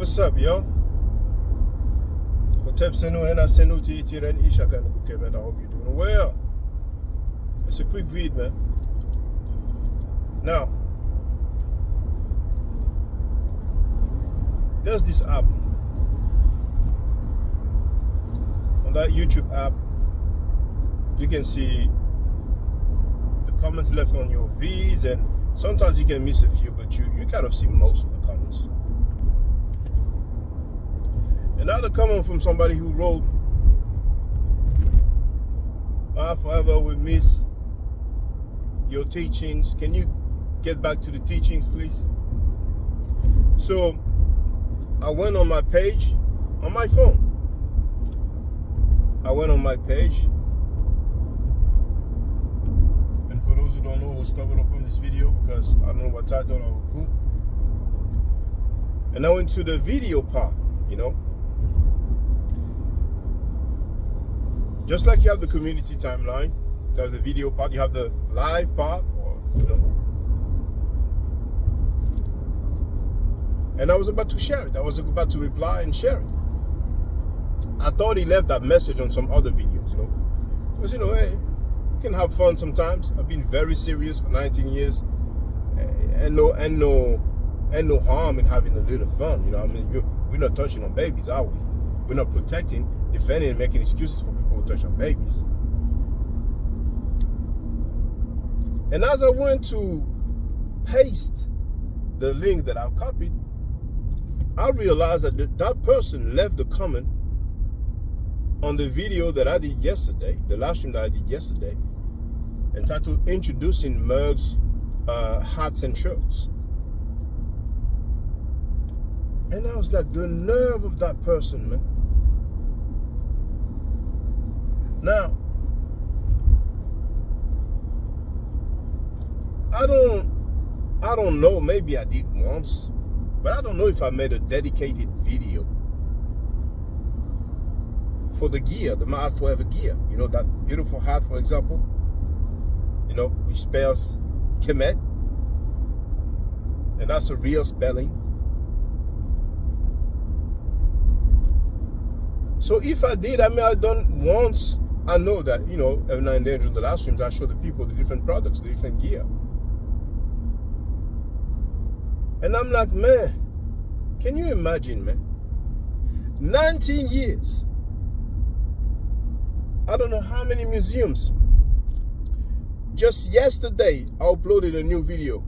What's up, yo? Hotep Senu Hena Senu Tiren Ishakan Kukemet. I hope you're doing well. It's a quick read, man. Now, there's this app. On that YouTube app, you can see the comments left on your vids, and sometimes you can miss a few, but you kind of see most of the comments. Another comment from somebody who wrote, "I forever will miss your teachings. Can you get back to the teachings, please?" So I went on my page on my phone. I went on my page, and for those who don't know, we'll stop it up on this video because I don't know what title I will put. And I went to the video part, you know. Just like you have the community timeline, you have the video part, you have the live part, or, you know. And I was about to share it. I was about to reply and share it. I thought he left that message on some other videos, you know. Because, you know, hey, you can have fun sometimes. I've been very serious for 19 years. And no harm in having a little fun, you know. I mean, we're not touching on babies, are we? We're not protecting, defending, and making excuses for people who touch on babies. And as I went to paste the link that I've copied, I realized that that person left the comment on the video that I did yesterday, the live stream that I did yesterday, entitled "Introducing Mugs, Hats and Shirts." And I was like, the nerve of that person, man. Now, I don't know, maybe I did once, but I don't know if I made a dedicated video for the gear, the Maat Forever gear. You know, that beautiful hat, for example, you know, which spells Kemet, and that's a real spelling. So if I did, I mean, I done once. I know that, you know, every now and then during the live streams, I show the people the different products, the different gear. And I'm like, man, can you imagine, man? 19 years. I don't know how many museums. Just yesterday, I uploaded a new video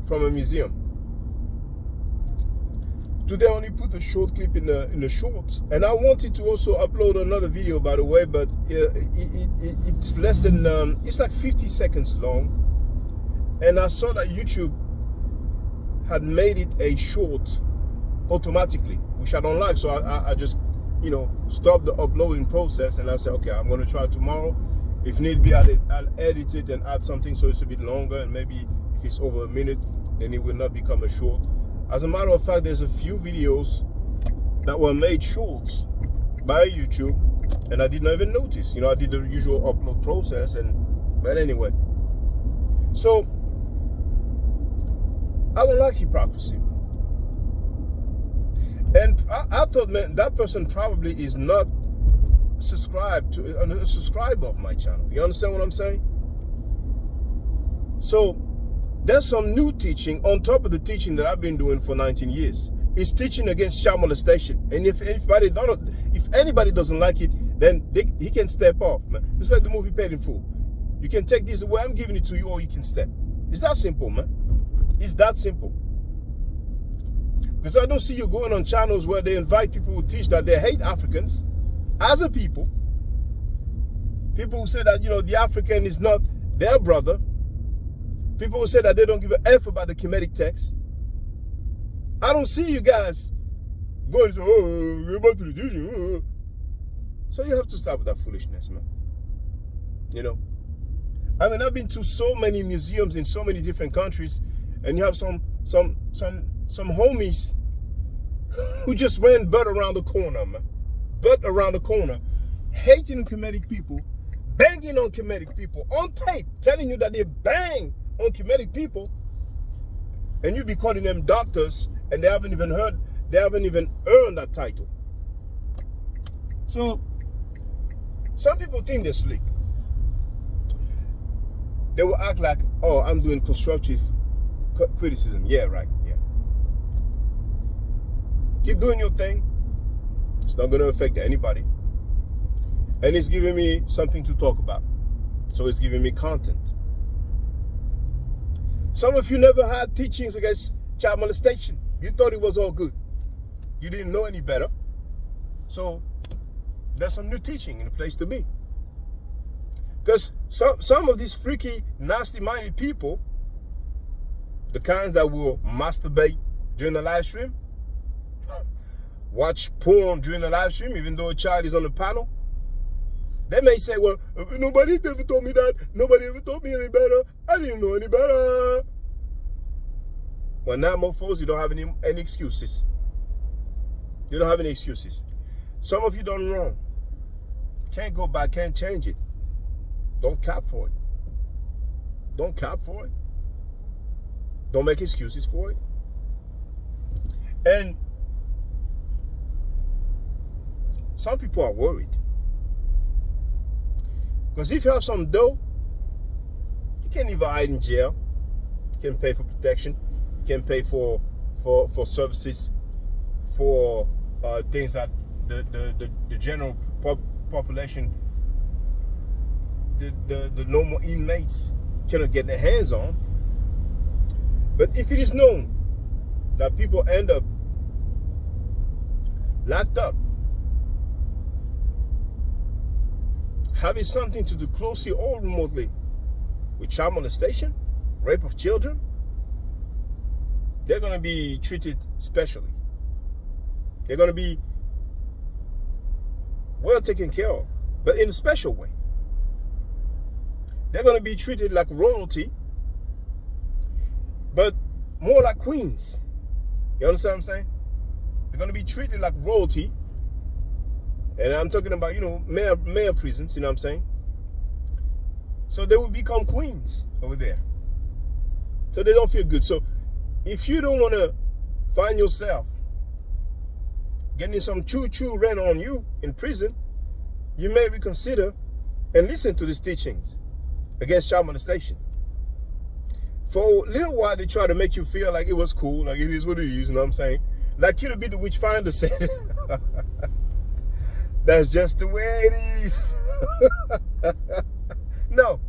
from a museum. Today I only put a short clip in the shorts, and I wanted to also upload another video, by the way, but it's less than it's like 50 seconds long, and I saw that YouTube had made it a short automatically, which I don't like. So I just, you know, stopped the uploading process, and I said, okay, I'm going to try tomorrow. If need be, I'll edit it and add something so it's a bit longer, and maybe if it's over a minute, then it will not become a short. As a matter of fact, there's a few videos that were made shorts by YouTube, and I did not even notice. You know, I did the usual upload process, but anyway. So, I don't like hypocrisy. And I thought, man, that person probably is not subscribed to a subscriber of my channel. You understand what I'm saying? So, there's some new teaching on top of the teaching that I've been doing for 19 years. It's teaching against child molestation. And if anybody doesn't like it, then he can step off, man. It's like the movie Paid in Full. You can take this the way I'm giving it to you, or you can step. It's that simple, man. It's that simple. Because I don't see you going on channels where they invite people who teach that they hate Africans as a people. People who say that, you know, the African is not their brother. People who say that they don't give a F about the Kemetic text. I don't see you guys going to say, oh, we're about to the teaching. So you have to stop with that foolishness, man. You know? I mean, I've been to so many museums in so many different countries, and you have some homies who just ran butt around the corner, man. Butt around the corner, hating Kemetic people, banging on Kemetic people, on tape, telling you that they bang on Kemetic people, and you be calling them doctors and they haven't even earned that title. So some people think they're slick. They will act like, oh, I'm doing constructive criticism. Yeah, right, yeah. Keep doing your thing. It's not going to affect anybody. And it's giving me something to talk about. So it's giving me content. Some of you never had teachings against child molestation. You thought it was all good. You didn't know any better. So there's some new teaching in the place to be. Because some of these freaky, nasty-minded people, the kinds that will masturbate during the live stream, watch porn during the live stream, even though a child is on the panel, they may say, well, nobody ever told me that. Nobody ever told me any better. I didn't know any better. Well, now, mofos, you don't have any excuses. You don't have any excuses. Some of you done wrong. Can't go back, can't change it. Don't cap for it. Don't cap for it. Don't make excuses for it. And some people are worried. Because if you have some dough, you can't even hide in jail. You can pay for protection. You can pay for services, for things that the general population, the normal inmates cannot get their hands on. But if it is known that people end up locked up, having something to do closely or remotely with child molestation, rape of children, they're going to be treated specially. They're going to be well taken care of, but in a special way. They're going to be treated like royalty, but more like queens. You understand what I'm saying? They're going to be treated like royalty. And I'm talking about, mayor prisons, you know what I'm saying? So they will become queens over there. So they don't feel good. So if you don't want to find yourself getting some choo-choo ran on you in prison, you may reconsider and listen to these teachings against child molestation. For a little while, they try to make you feel like it was cool, like it is what it is, you know what I'm saying? Like you to be the witch finder said. That's just the way it is. No.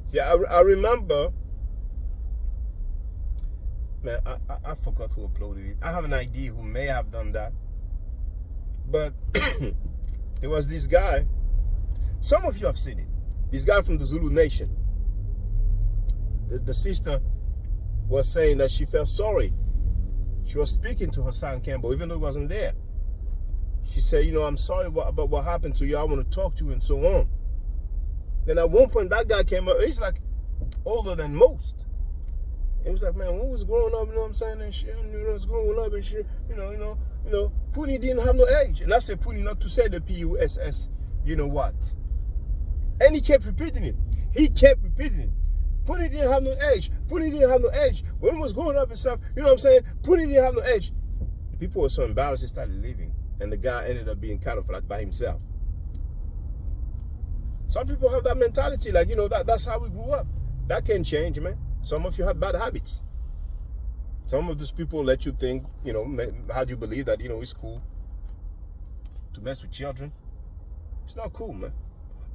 See, I remember, man, I forgot who uploaded it. I have an idea who may have done that. But there was this guy, some of you have seen it, this guy from the Zulu Nation. The sister was saying that she felt sorry. She was speaking to her son Campbell, even though he wasn't there. She said, I'm sorry about what happened to you. I want to talk to you and so on. Then at one point, that guy came up. He's like older than most. He was like, man, what was growing up? You know what I'm saying? And shit, it's growing up and shit. Puni didn't have no age. And I said Puni not to say the P-U-S-S, you know what? And he kept repeating it. Puni didn't have no age. Puni didn't have no age. When he was growing up and stuff, you know what I'm saying? Puni didn't have no age. The people were so embarrassed they started leaving. And the guy ended up being kind of like by himself. Some people have that mentality, like, that's how we grew up. That can change, man. Some of you have bad habits. Some of these people let you think, how do you believe that, it's cool to mess with children? It's not cool, man.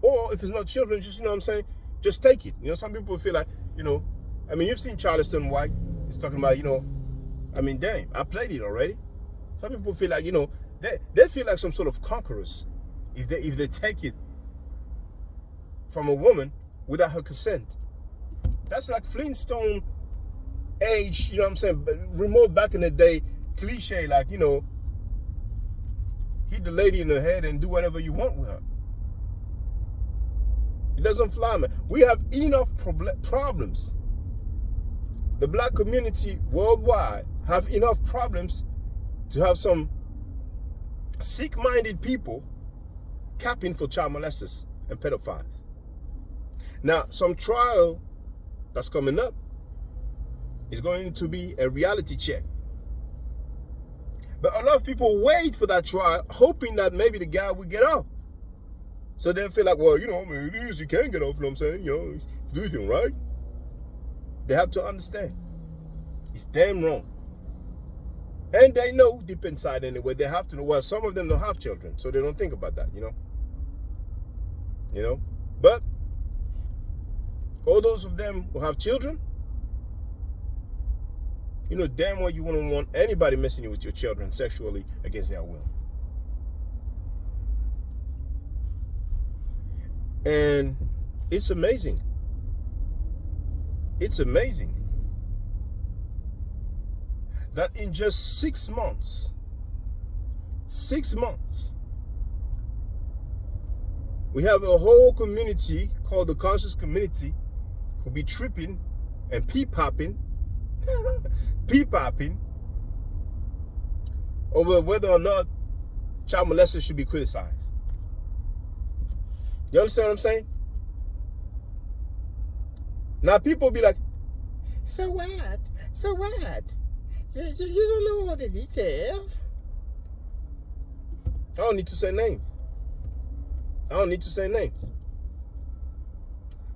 Or if it's not children, just, just take it. Some people feel like, you've seen Charleston White. He's talking about, damn, I played it already. Some people feel like, they feel like some sort of conquerors if they take it from a woman without her consent. That's like Flintstone age, remote back in the day, cliche, like, hit the lady in the head and do whatever you want with her. It doesn't fly, man. We have enough problems. The black community worldwide have enough problems to have some sick-minded people capping for child molesters and pedophiles. Now, some trial that's coming up It's going to be a reality check. But a lot of people wait for that trial, hoping that maybe the guy will get off. So they feel like, well, you know, it is, you can get off, you know what I'm saying? You know, do it right. They have to understand. It's damn wrong. And they know deep inside anyway, they have to know. Well, some of them don't have children, so they don't think about that, you know. You know? But all those of them who have children, you know damn well you wouldn't want anybody messing with your children sexually against their will. And it's amazing. It's amazing that in just 6 months, we have a whole community called the conscious community who be tripping and pee-popping over whether or not child molesters should be criticized. You understand what I'm saying? Now people be like, so what? So what? You don't know all the details. I don't need to say names.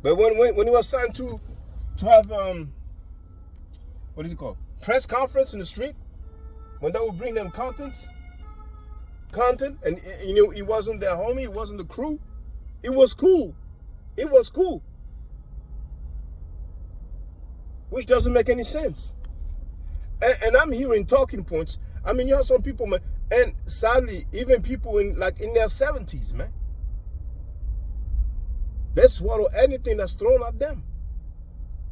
But when it was time to have what is it called? Press conference in the street, when they would bring them content, and you know it wasn't their homie, it wasn't the crew. It was cool. It was cool. Which doesn't make any sense. And I'm hearing talking points. I mean, you have some people, man, and sadly, even people in their 70s, man. They swallow anything that's thrown at them.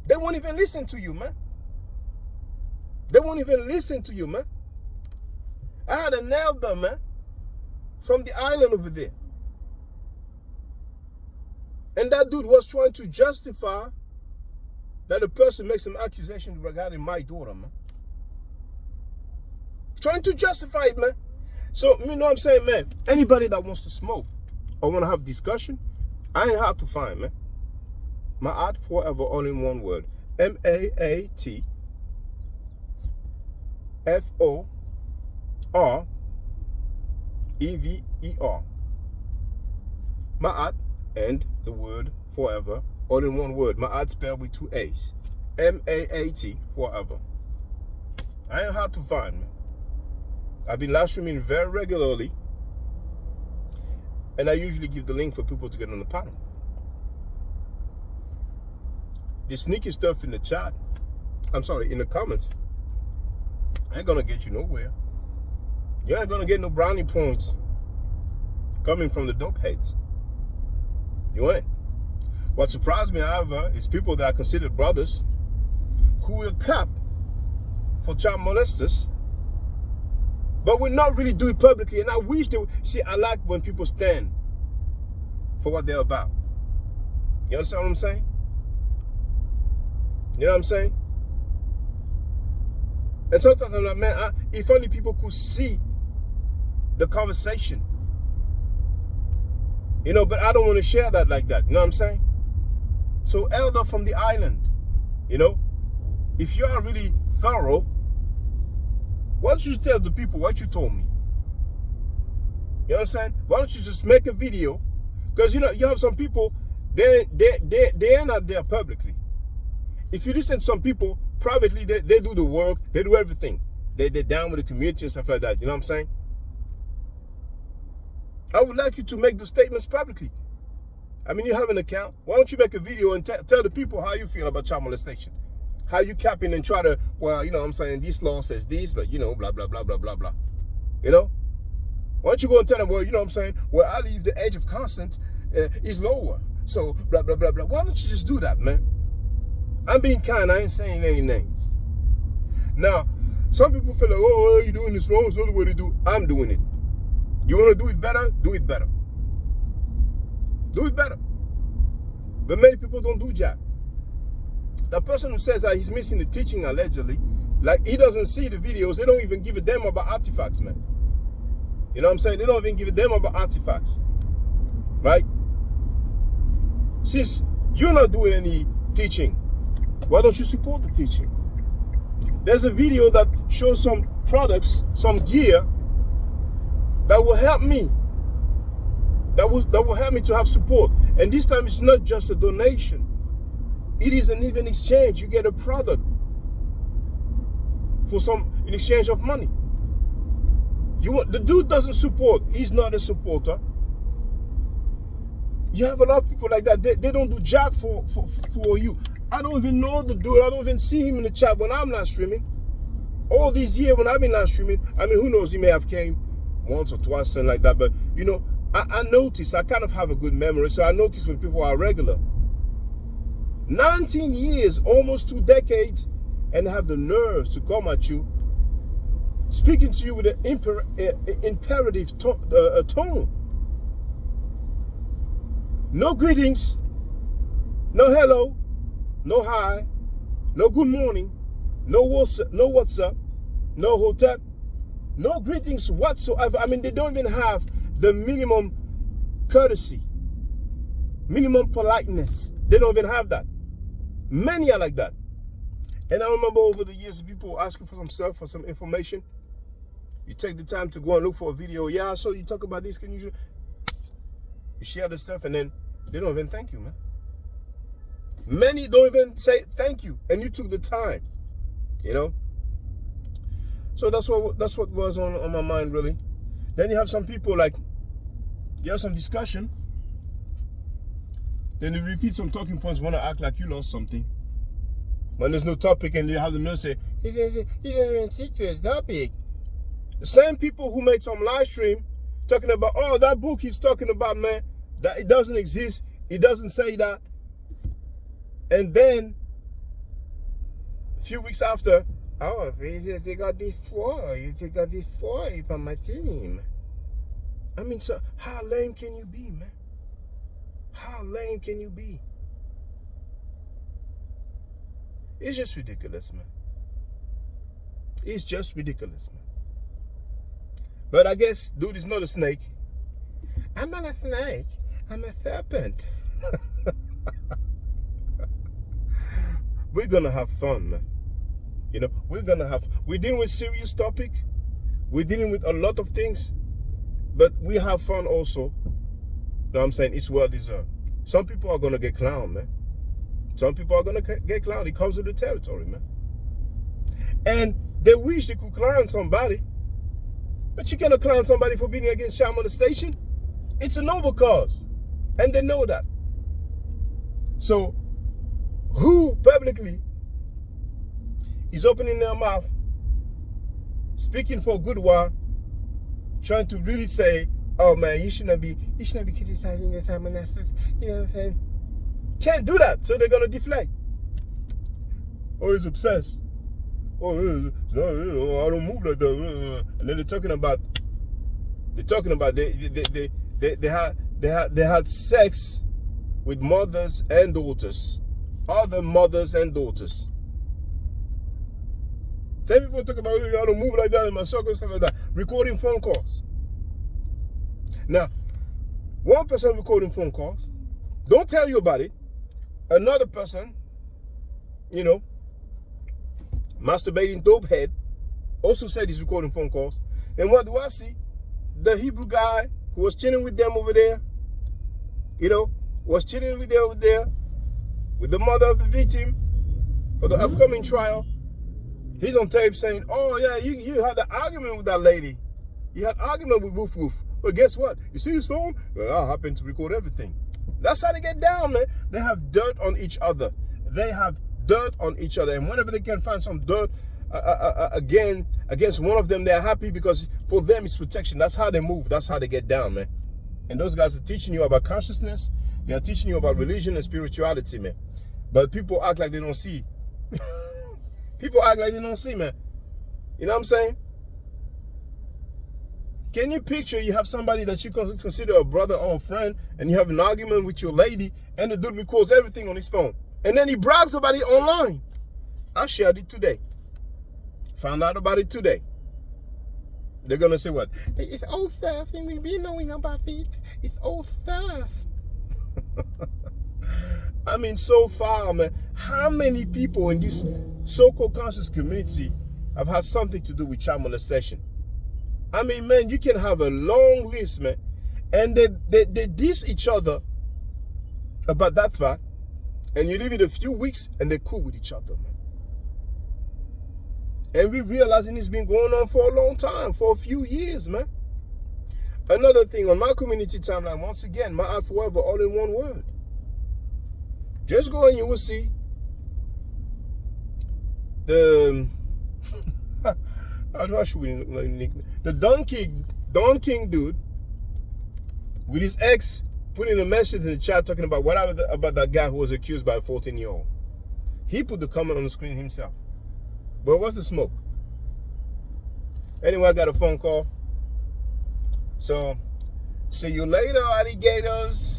They won't even listen to you, man. They won't even listen to you, man. I had an elder, man, from the island over there. And that dude was trying to justify that the person makes some accusation regarding my daughter, man. Trying to justify it, man. So, you know what I'm saying, man? Anybody that wants to smoke or want to have discussion, I ain't hard to find, man. Maat forever, all in one word. MAAT FOREVER. Maat and the word forever, all in one word. Maat spelled with 2 A's. MAAT forever. I ain't hard to find, man. I've been live streaming very regularly, and I usually give the link for people to get on the panel. The sneaky stuff in the chat, in the comments, ain't gonna get you nowhere. You ain't gonna get no brownie points coming from the dope heads. You ain't. What surprised me, however, is people that are considered brothers who will cap for child molesters, but will not really do it publicly. And I wish they would. See, I like when people stand for what they're about. You understand what I'm saying? You know what I'm saying? And sometimes I'm like, man, if only people could see the conversation. You know, but I don't want to share that like that. You know what I'm saying? So, elder from the island, you know, if you are really thorough, why don't you tell the people what you told me? You know what I'm saying? Why don't you just make a video? Because, you know, you have some people, they are not there publicly. If you listen to some people, privately, they do the work, they do everything. They're down with the community and stuff like that. You know what I'm saying? I would like you to make those statements publicly. I mean, you have an account. Why don't you make a video and tell the people how you feel about child molestation? How you cap in and try to, well, you know what I'm saying, this law says this, but, you know, blah, blah, blah, blah, blah, blah. You know? Why don't you go and tell them, well, you know what I'm saying, well, I believe the age of consent is lower. So, blah, blah, blah, blah. Why don't you just do that, man? I'm being kind. I ain't saying any names. Now, some people feel like, oh, you're doing this wrong. It's the only way to do. I'm doing it. You want to do it better? Do it better. Do it better. But many people don't do that. The person who says that he's missing the teaching allegedly, like he doesn't see the videos, they don't even give a damn about artifacts, man. You know what I'm saying? They don't even give a damn about artifacts. Right? Since you're not doing any teaching, why don't you support the teaching? There's a video that shows some products, some gear that will help me. That will help me to have support. And this time it's not just a donation. It is an even exchange. You get a product for in exchange of money. The dude doesn't support. He's not a supporter. You have a lot of people like that. They don't do jack for you. I don't even know the dude. I don't even see him in the chat when I'm not streaming. All these years when I've been not streaming, I mean, who knows? He may have came once or twice, something like that. But, you know, I notice. I kind of have a good memory. So I notice when people are regular. 19 years, almost 2 decades, and have the nerves to come at you, speaking to you with an imperative tone. No greetings, no hello, no hi, no good morning, no what's up, no hotep, no greetings whatsoever. I mean, they don't even have the minimum courtesy, minimum politeness. They don't even have that. Many are like that. And I remember over the years, people asking for some information. You take the time to go and look for a video. Yeah, so you talk about this. Can you share the stuff, and then they don't even thank you, man. Many don't even say thank you, and you took the time, you know. So that's what was on my mind, really. Then you have some people, like, you have some discussion, then you repeat some talking points, want to act like you lost something when there's no topic, and you have the nerve to say, you didn't even stick to the topic. The same people who made some live stream talking about, oh, that book he's talking about, man, that it doesn't exist, it doesn't say that. And then a few weeks after, oh, they got this for you from my team. I mean, so how lame can you be, man? How lame can you be? It's just ridiculous, man. It's just ridiculous, man. But I guess dude is not a snake. I'm not a snake. I'm a serpent. We're gonna have fun, man. You know, we're dealing with serious topics. We're dealing with a lot of things. But we have fun also. You know what I'm saying? It's well deserved. Some people are gonna get clowned, man. Some people are gonna get clowned. It comes with the territory, man. And they wish they could clown somebody. But you cannot clown somebody for being against child molestation. It's a noble cause. And they know that. So, who publicly is opening their mouth, speaking for a good while, trying to really say, oh man, you shouldn't be criticizing the child molesters, you know what I'm saying? Can't do that, so they're gonna deflect. Oh, he's obsessed. Oh, no, I don't move like that. And then they're talking about they had sex with mothers and daughters, other mothers and daughters. Some people talk about, I don't move like that in my circle, stuff like that. Recording phone calls. Now, one person recording phone calls, don't tell you about it. Another person, you know, masturbating dope head, also said he's recording phone calls. And what do I see? The Hebrew guy who was chilling with them over there, you know, was chilling with them over there with the mother of the victim for the upcoming trial. He's on tape saying, oh yeah, you had an argument with that lady. You had argument with Woof Woof. But guess what? You see this phone? Well, I happen to record everything. That's how they get down, man. They have dirt on each other. They have dirt on each other. And whenever they can find some dirt again against one of them, they're happy because for them it's protection. That's how they move. That's how they get down, man. And those guys are teaching you about consciousness. They are teaching you about religion and spirituality, man. But people act like they don't see. People act like they don't see, man. You know what I'm saying? Can you picture you have somebody that you consider a brother or a friend, and you have an argument with your lady, and the dude records everything on his phone, and then he brags about it online? I shared it today. Found out about it today. They're gonna say what? It's old stuff, and we be knowing about it. It's old stuff. I mean, so far, man, how many people in this so-called conscious community have had something to do with child molestation. I mean, man, you can have a long list, man. And they diss each other about that fact. And you leave it a few weeks and they're cool with each other, man. And we're realizing it's been going on for a long time, for a few years, man. Another thing, on my community timeline, once again, Maat forever, all in one word. Just go and you will see the how should we nickname the Don King dude with his ex putting a message in the chat talking about whatever about that guy who was accused by a 14-year-old. He put the comment on the screen himself. But what's the smoke? Anyway, I got a phone call. So, see you later, alligators.